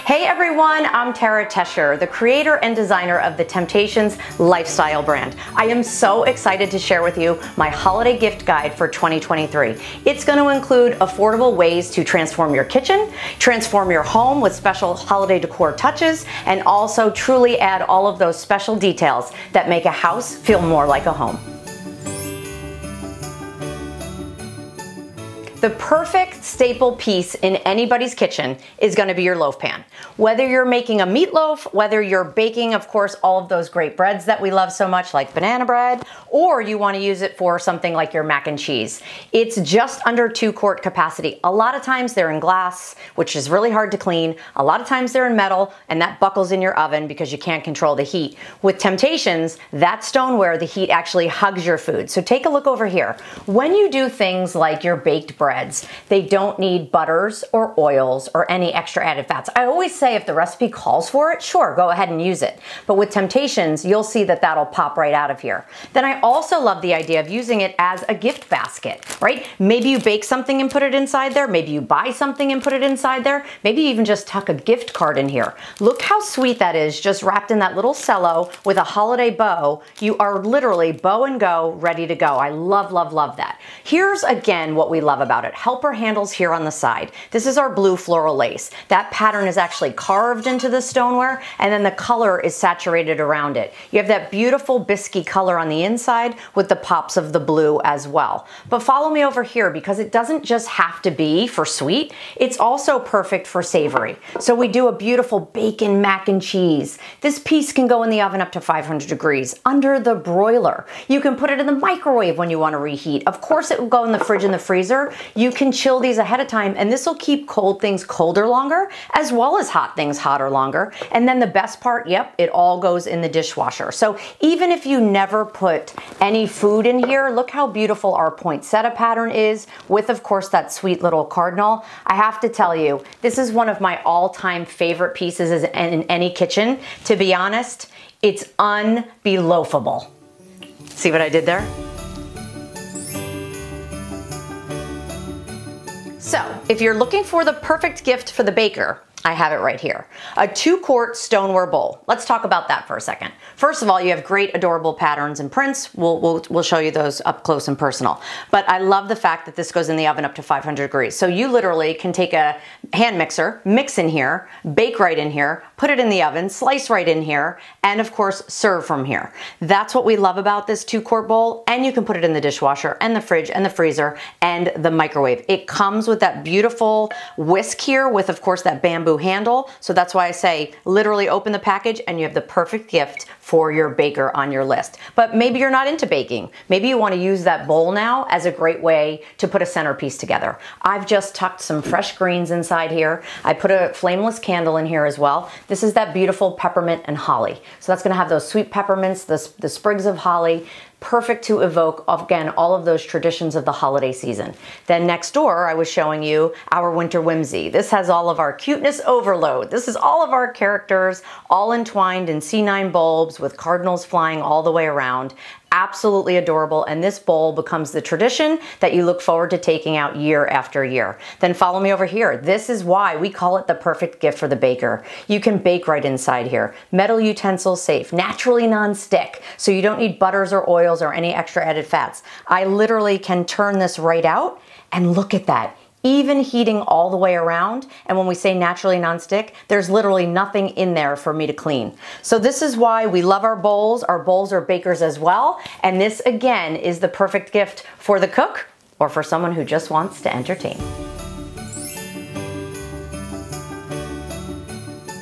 Hey everyone, I'm Tara Tescher, the creator and designer of the Temp-tations lifestyle brand. I am so excited to share with you my holiday gift guide for 2023. It's going to include affordable ways to transform your kitchen, transform your home with special holiday decor touches, and also truly add all of those special details that make a house feel more like a home. The perfect staple piece in anybody's kitchen is going to be your loaf pan. Whether you're making a meatloaf, whether you're baking, of course, all of those great breads that we love so much, like banana bread, or you want to use it for something like your mac and cheese. It's just under 2-quart capacity. A lot of times they're in glass, which is really hard to clean. A lot of times they're in metal, and that buckles in your oven because you can't control the heat. With Temp-tations, that stoneware, the heat actually hugs your food. So take a look over here. When you do things like your baked bread, they don't need butters or oils or any extra added fats. I always say if the recipe calls for it, sure, go ahead and use it. But with Temp-tations, you'll see that that'll pop right out of here. Then I also love the idea of using it as a gift basket, right? Maybe you bake something and put it inside there. Maybe you buy something and put it inside there. Maybe you even just tuck a gift card in here. Look how sweet that is, just wrapped in that little cello with a holiday bow. You are literally bow and go, ready to go. I love, love, love that. Here's again what we love about it. Helper handles here on the side. This is our blue floral lace. That pattern is actually carved into the stoneware, and then the color is saturated around it. You have that beautiful biscuity color on the inside with the pops of the blue as well. But follow me over here, because it doesn't just have to be for sweet, it's also perfect for savory. So we do a beautiful bacon mac and cheese. This piece can go in the oven up to 500 degrees under the broiler. You can put it in the microwave when you want to reheat. Of course, it will go in the fridge and the freezer. You can chill these ahead of time, and this will keep cold things colder longer, as well as hot things hotter longer. And then the best part, yep, it all goes in the dishwasher. So even if you never put any food in here, look how beautiful our poinsettia pattern is with, of course, that sweet little cardinal. I have to tell you, this is one of my all-time favorite pieces in any kitchen. To be honest, it's unbeloafable. See what I did there? So, if you're looking for the perfect gift for the baker, I have it right here. A 2-quart stoneware bowl. Let's talk about that for a second. First of all, you have great adorable patterns and prints. We'll show you those up close and personal. But I love the fact that this goes in the oven up to 500 degrees. So you literally can take a hand mixer, mix in here, bake right in here, put it in the oven, slice right in here, and of course, serve from here. That's what we love about this 2-quart bowl. And you can put it in the dishwasher and the fridge and the freezer and the microwave. It comes with that beautiful whisk here with, of course, that bamboo handle. So that's why I say literally open the package and you have the perfect gift for your baker on your list. But maybe you're not into baking. Maybe you want to use that bowl now as a great way to put a centerpiece together. I've just tucked some fresh greens inside here. I put a flameless candle in here as well. This is that beautiful peppermint and holly. So that's going to have those sweet peppermints, the sprigs of holly, perfect to evoke, again, all of those traditions of the holiday season. Then next door, I was showing you our winter whimsy. This has all of our cuteness overload. This is all of our characters, all entwined in C9 bulbs with cardinals flying all the way around. Absolutely adorable, and this bowl becomes the tradition that you look forward to taking out year after year. Then follow me over here. This is why we call it the perfect gift for the baker. You can bake right inside here. Metal utensils safe, naturally non-stick, so you don't need butters or oils or any extra added fats. I literally can turn this right out, and look at that. Even heating all the way around, and when we say naturally non-stick, there's literally nothing in there for me to clean. So this is why we love our bowls. Our bowls are bakers as well, and this again is the perfect gift for the cook or for someone who just wants to entertain.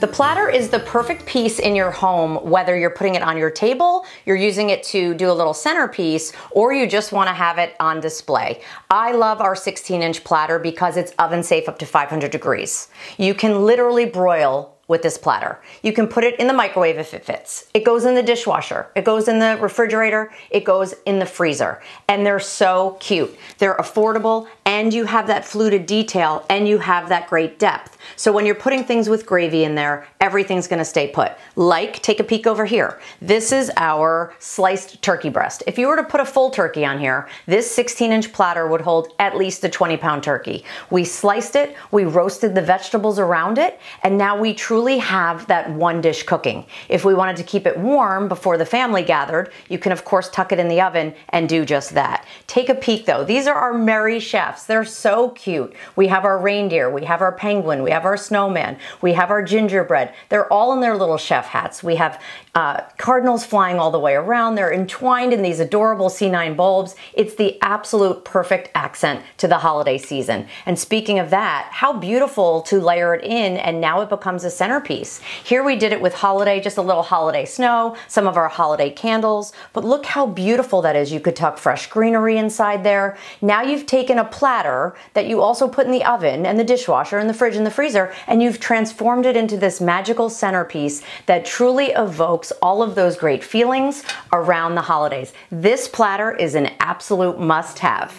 The platter is the perfect piece in your home, whether you're putting it on your table, you're using it to do a little centerpiece, or you just want to have it on display. I love our 16-inch platter because it's oven safe up to 500 degrees. You can literally broil with this platter. You can put it in the microwave if it fits. It goes in the dishwasher. It goes in the refrigerator. It goes in the freezer. And they're so cute. They're affordable, and you have that fluted detail, and you have that great depth. So when you're putting things with gravy in there, everything's gonna stay put. Like, take a peek over here. This is our sliced turkey breast. If you were to put a full turkey on here, this 16-inch platter would hold at least a 20-pound turkey. We sliced it, we roasted the vegetables around it, and now we truly have that one dish cooking. If we wanted to keep it warm before the family gathered, you can of course tuck it in the oven and do just that. Take a peek though. These are our merry chefs. They're so cute. We have our reindeer, we have our penguin, we have our snowman, we have our gingerbread. They're all in their little chef hats. We have cardinals flying all the way around. They're entwined in these adorable C9 bulbs. It's the absolute perfect accent to the holiday season. And speaking of that, how beautiful to layer it in, and now it becomes a centerpiece. Here we did it with holiday, just a little holiday snow, some of our holiday candles, but look how beautiful that is. You could tuck fresh greenery inside there. Now you've taken a platter that you also put in the oven and the dishwasher and the fridge and the freezer, and you've transformed it into this magical centerpiece that truly evokes all of those great feelings around the holidays. This platter is an absolute must-have.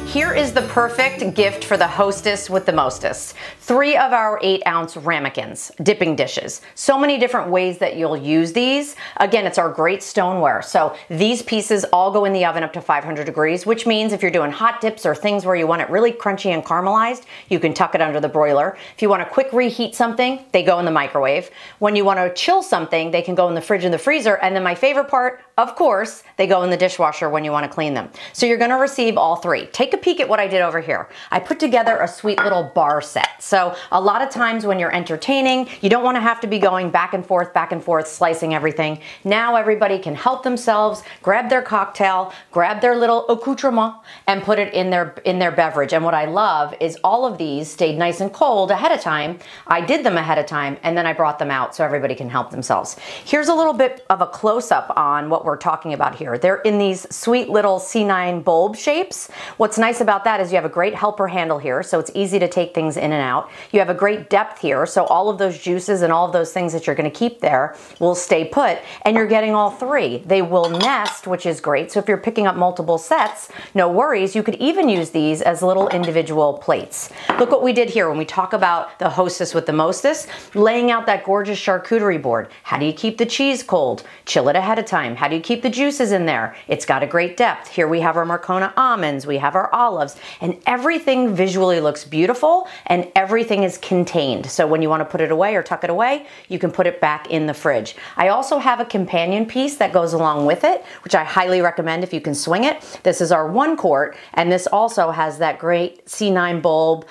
Here is the perfect gift for the hostess with the mostest. 3 of our 8-ounce ramekins, dipping dishes. So many different ways that you'll use these. Again, it's our great stoneware. So these pieces all go in the oven up to 500 degrees, which means if you're doing hot dips or things where you want it really crunchy and caramelized, you can tuck it under the broiler. If you want to quick reheat something, they go in the microwave. When you want to chill something, they can go in the fridge and the freezer. And then my favorite part, of course, they go in the dishwasher when you want to clean them. So you're going to receive all 3. Take a peek at what I did over here. I put together a sweet little bar set. So a lot of times when you're entertaining, you don't want to have to be going back and forth, slicing everything. Now everybody can help themselves, grab their cocktail, grab their little accoutrement, and put it in their beverage. And what I love is all of these stayed nice and cold ahead of time. I did them ahead of time, and then I brought them out so everybody can help themselves. Here's a little bit of a close-up on what we're talking about here. They're in these sweet little C9 bulb shapes. What's nice about that is you have a great helper handle here, so it's easy to take things in and out. You have a great depth here, so all of those juices and all of those things that you're going to keep there will stay put, and you're getting all 3. They will nest, which is great, so if you're picking up multiple sets, no worries. You could even use these as little individual plates. Look what we did here when we talk about the hostess with the mostest, laying out that gorgeous charcuterie board. How do you keep the cheese cold? Chill it ahead of time. How do you keep the juices in there? It's got a great depth. Here we have our Marcona almonds, we have our olives, and everything visually looks beautiful and everything is contained. So when you want to put it away or tuck it away, you can put it back in the fridge. I also have a companion piece that goes along with it, which I highly recommend if you can swing it. This is our 1 quart, and this also has that great C9 bulb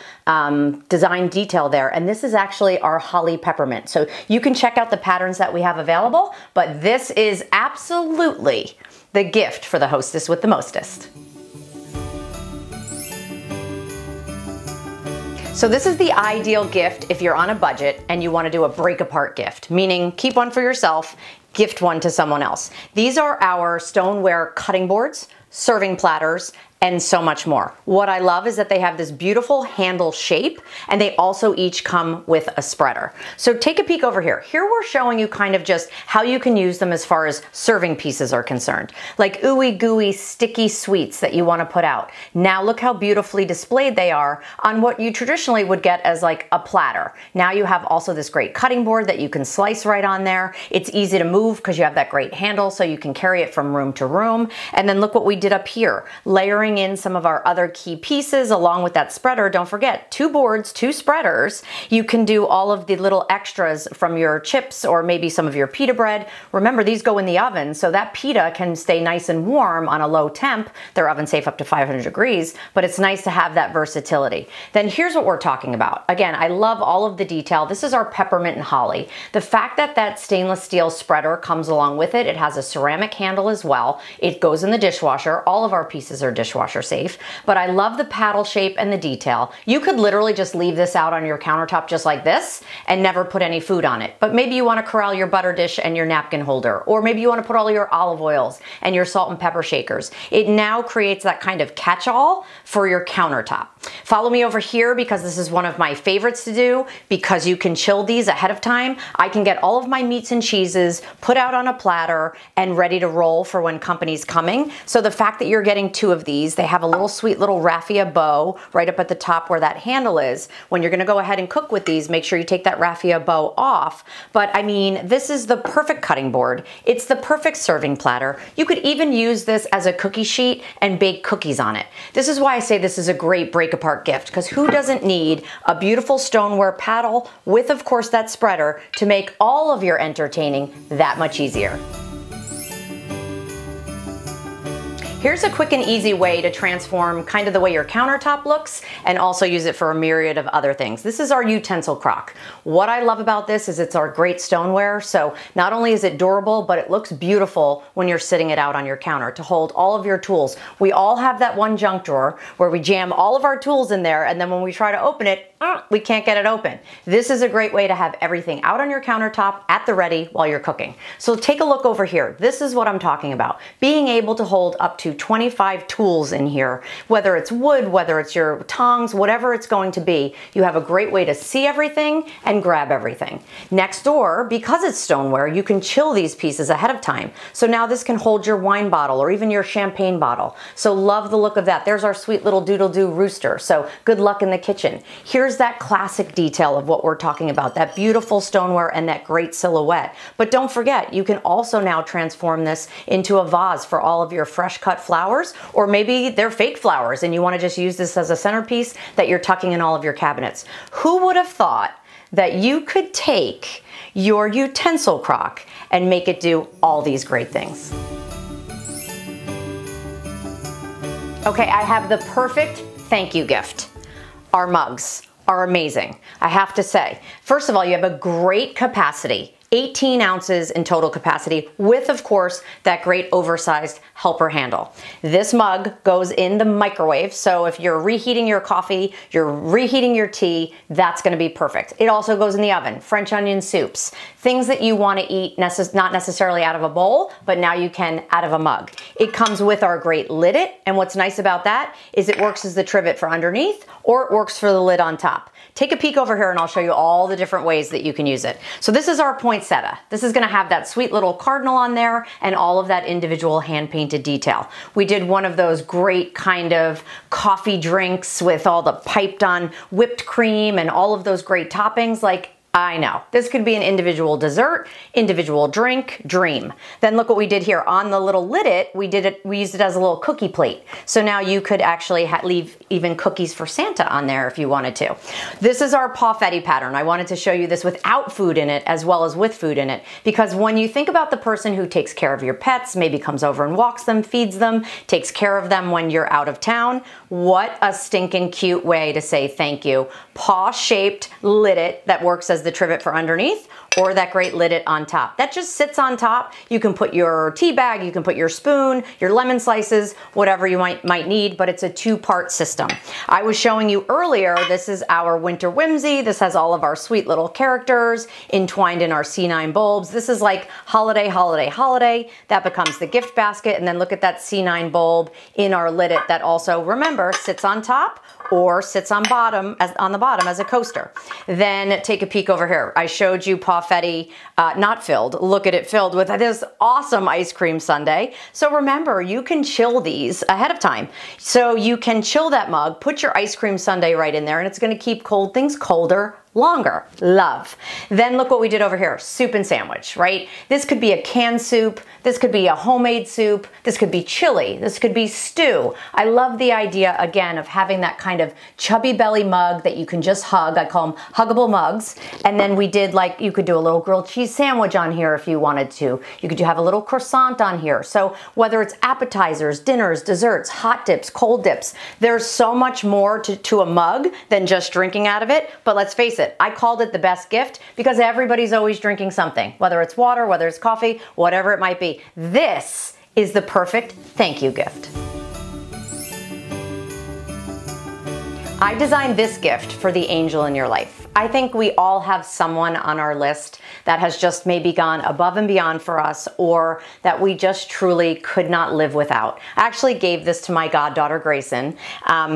design detail there. And this is actually our holly peppermint. So you can check out the patterns that we have available, but this is absolutely the gift for the hostess with the mostest. So this is the ideal gift if you're on a budget and you want to do a break apart gift, meaning keep one for yourself, gift one to someone else. These are our stoneware cutting boards, serving platters, and so much more. What I love is that they have this beautiful handle shape, and they also each come with a spreader. So take a peek over here. Here we're showing you kind of just how you can use them as far as serving pieces are concerned. Like ooey gooey sticky sweets that you want to put out. Now look how beautifully displayed they are on what you traditionally would get as like a platter. Now you have also this great cutting board that you can slice right on there. It's easy to move because you have that great handle, so you can carry it from room to room. And then look what we did up here, layering in some of our other key pieces along with that spreader. Don't forget, 2 boards, 2 spreaders. You can do all of the little extras from your chips or maybe some of your pita bread. Remember, these go in the oven, so that pita can stay nice and warm on a low temp. They're oven safe up to 500 degrees, but it's nice to have that versatility. Then here's what we're talking about. Again, I love all of the detail. This is our peppermint and holly. The fact that that stainless steel spreader comes along with it, it has a ceramic handle as well. It goes in the dishwasher. All of our pieces are dishwasher safe, but I love the paddle shape and the detail. You could literally just leave this out on your countertop just like this and never put any food on it. But maybe you want to corral your butter dish and your napkin holder, or maybe you want to put all your olive oils and your salt and pepper shakers. It now creates that kind of catch-all for your countertop. Follow me over here because this is one of my favorites to do because you can chill these ahead of time. I can get all of my meats and cheeses put out on a platter and ready to roll for when company's coming. So the fact that you're getting 2 of these, they have a little sweet little raffia bow right up at the top where that handle is. When you're gonna go ahead and cook with these, make sure you take that raffia bow off. But I mean, this is the perfect cutting board. It's the perfect serving platter. You could even use this as a cookie sheet and bake cookies on it. This is why I say this is a great break apart gift, because who doesn't need a beautiful stoneware paddle with, of course, that spreader to make all of your entertaining that much easier. Here's a quick and easy way to transform kind of the way your countertop looks and also use it for a myriad of other things. This is our utensil crock. What I love about this is it's our great stoneware. So not only is it durable, but it looks beautiful when you're sitting it out on your counter to hold all of your tools. We all have that one junk drawer where we jam all of our tools in there, and then when we try to open it, we can't get it open. This is a great way to have everything out on your countertop at the ready while you're cooking. So take a look over here. This is what I'm talking about. Being able to hold up to 25 tools in here, whether it's wood, whether it's your tongs, whatever it's going to be, you have a great way to see everything and grab everything. Next door, because it's stoneware, you can chill these pieces ahead of time. So now this can hold your wine bottle or even your champagne bottle. So love the look of that. There's our sweet little doodle-doo rooster. So good luck in the kitchen. Here's that classic detail of what we're talking about, that beautiful stoneware and that great silhouette. But don't forget, you can also now transform this into a vase for all of your fresh cut flowers, or maybe they're fake flowers and you want to just use this as a centerpiece that you're tucking in all of your cabinets. Who would have thought that you could take your utensil crock and make it do all these great things? Okay, I have the perfect thank you gift. Our mugs are amazing, I have to say. First of all, you have a great capacity, 18 ounces in total capacity with, of course, that great oversized helper handle. This mug goes in the microwave, so if you're reheating your coffee, you're reheating your tea, that's gonna be perfect. It also goes in the oven, French onion soups, things that you wanna eat not necessarily out of a bowl, but now you can out of a mug. It comes with our great lid it, and what's nice about that is it works as the trivet for underneath, or it works for the lid on top. Take a peek over here and I'll show you all the different ways that you can use it. So this is our poinsettia. This is gonna have that sweet little cardinal on there and all of that individual hand-painted detail. We did one of those great kind of coffee drinks with all the piped on whipped cream and all of those great toppings. Like, I know, this could be an individual dessert, individual drink, dream. Then look what we did here. On the little lid it, we used it as a little cookie plate. So now you could actually leave even cookies for Santa on there if you wanted to. This is our Pawfetti pattern. I wanted to show you this without food in it as well as with food in it, because when you think about the person who takes care of your pets, maybe comes over and walks them, feeds them, takes care of them when you're out of town, what a stinking cute way to say thank you. Paw-shaped lid it that works as the trivet for underneath, or that great lid it on top. That just sits on top. You can put your tea bag, you can put your spoon, your lemon slices, whatever you might need, but it's a 2-part system. I was showing you earlier, this is our winter whimsy. This has all of our sweet little characters entwined in our C9 bulbs. This is like holiday, holiday, holiday. That becomes the gift basket, and then look at that C9 bulb in our lid it that also, remember, sits on top or sits on the bottom as a coaster. Then take a peek over here. I showed you Pawfetti not filled. Look at it filled with this awesome ice cream sundae. So remember, you can chill these ahead of time. So you can chill that mug, put your ice cream sundae right in there, and it's gonna keep cold things colder longer. Love. Then look what we did over here, soup and sandwich, right? This could be a canned soup, this could be a homemade soup, this could be chili, this could be stew. I love the idea, again, of having that kind of chubby belly mug that you can just hug. I call them huggable mugs. And then we did, like, you could do a little grilled cheese sandwich on here if you wanted to. You could have a little croissant on here. So whether it's appetizers, dinners, desserts, hot dips, cold dips, there's so much more to a mug than just drinking out of it. But let's face it, I called it the best gift because everybody's always drinking something, whether it's water, whether it's coffee, whatever it might be. This is the perfect thank you gift. I designed this gift for the angel in your life. I think we all have someone on our list that has just maybe gone above and beyond for us, or that we just truly could not live without. I actually gave this to my goddaughter Grayson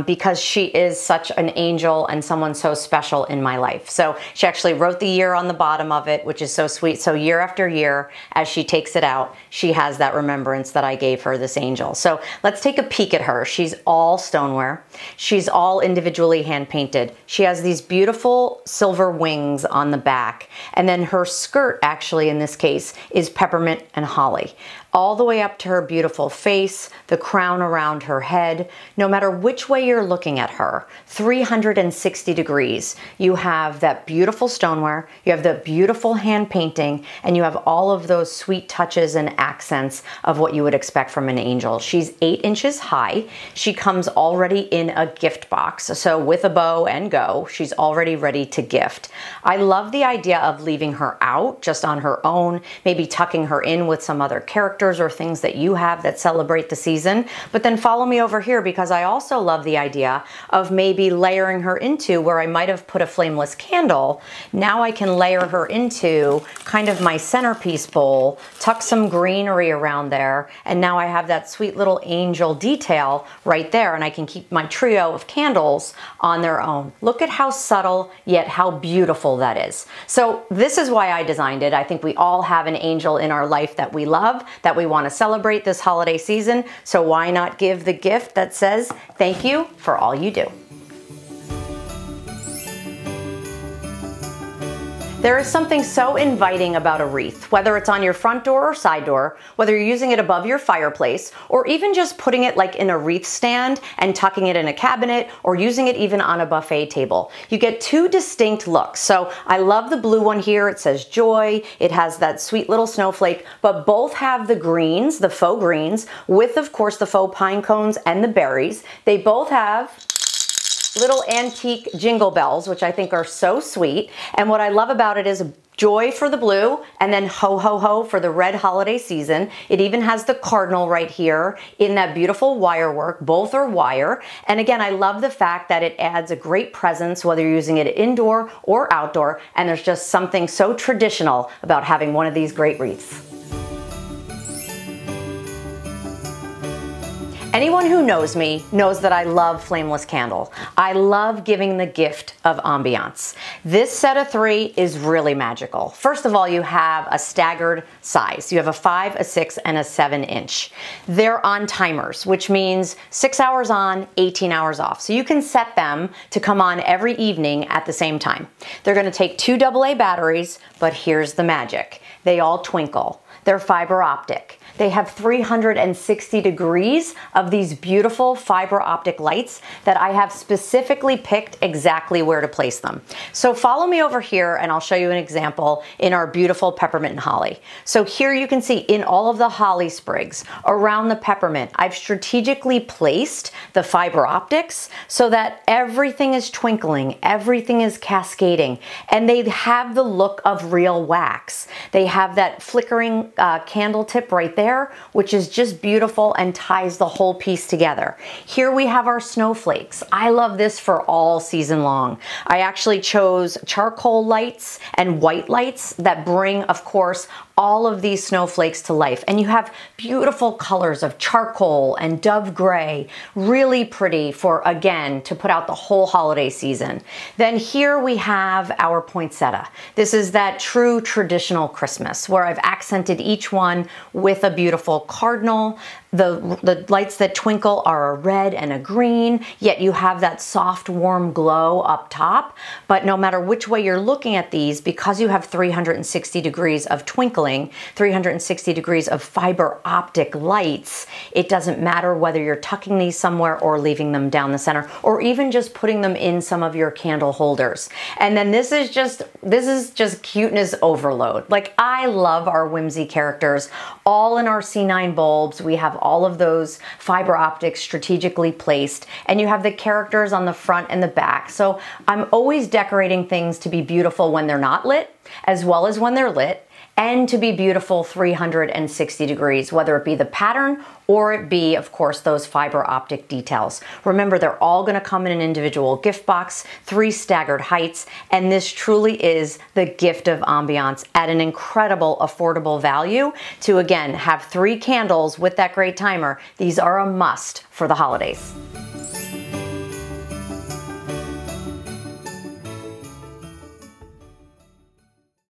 because she is such an angel and someone so special in my life. So she actually wrote the year on the bottom of it, which is so sweet. So year after year, as she takes it out, she has that remembrance that I gave her, this angel. So let's take a peek at her. She's all stoneware. She's all individually hand painted. She has these beautiful silver wings on the back. And then her skirt, actually in this case, is peppermint and holly. All the way up to her beautiful face, the crown around her head. No matter which way you're looking at her, 360 degrees, you have that beautiful stoneware, you have the beautiful hand painting, and you have all of those sweet touches and accents of what you would expect from an angel. She's 8 inches high. She comes already in a gift box. So with a bow and go, she's already ready to gift. I love the idea of leaving her out just on her own, maybe tucking her in with some other characters or things that you have that celebrate the season. But then follow me over here, because I also love the idea of maybe layering her into where I might have put a flameless candle. Now I can layer her into kind of my centerpiece bowl, tuck some greenery around there, and now I have that sweet little angel detail right there, and I can keep my trio of candles on their own. Look at how subtle yet how beautiful that is. So this is why I designed it. I think we all have an angel in our life that we love, that we want to celebrate this holiday season. So why not give the gift that says thank you for all you do? There is something so inviting about a wreath, whether it's on your front door or side door, whether you're using it above your fireplace, or even just putting it like in a wreath stand and tucking it in a cabinet, or using it even on a buffet table. You get 2 distinct looks. So I love the blue one here. It says joy. It has that sweet little snowflake, but both have the greens, the faux greens, with of course the faux pine cones and the berries. They both have little antique jingle bells, which I think are so sweet. And what I love about it is joy for the blue, and then ho ho ho for the red holiday season. It even has the cardinal right here in that beautiful wire work. Both are wire. And again, I love the fact that it adds a great presence, whether you're using it indoor or outdoor. And there's just something so traditional about having one of these great wreaths. Anyone who knows me knows that I love flameless candle. I love giving the gift of ambiance. This set of 3 is really magical. First of all, you have a staggered size. You have a 5, a 6, and a 7 inch. They're on timers, which means 6 hours on, 18 hours off. So you can set them to come on every evening at the same time. They're going to take 2 AA batteries, but here's the magic. They all twinkle. They're fiber optic. They have 360 degrees of these beautiful fiber optic lights that I have specifically picked exactly where to place them. So follow me over here and I'll show you an example in our beautiful peppermint and holly. So here you can see in all of the holly sprigs around the peppermint, I've strategically placed the fiber optics so that everything is twinkling, everything is cascading, and they have the look of real wax. They have that flickering candle tip right there, which is just beautiful and ties the whole piece together. Here we have our snowflakes. I love this for all season long. I actually chose charcoal lights and white lights that bring, of course, all of these snowflakes to life. And you have beautiful colors of charcoal and dove gray, really pretty for, again, to put out the whole holiday season. Then here we have our poinsettia. This is that true traditional Christmas where I've accented each one with a beautiful cardinal. The lights that twinkle are a red and a green, yet you have that soft, warm glow up top. But no matter which way you're looking at these, because you have 360 degrees of twinkling, 360 degrees of fiber optic lights, it doesn't matter whether you're tucking these somewhere or leaving them down the center, or even just putting them in some of your candle holders. And then this is just cuteness overload. Like, I love our whimsy characters, all in our C9 bulbs. We have all of those fiber optics strategically placed, and you have the characters on the front and the back. So I'm always decorating things to be beautiful when they're not lit, as well as when they're lit. and to be beautiful 360 degrees, whether it be the pattern or it be, of course, those fiber optic details. Remember, they're all gonna come in an individual gift box, 3 staggered heights, and this truly is the gift of ambiance at an incredible, affordable value to, again, have 3 candles with that great timer. These are a must for the holidays.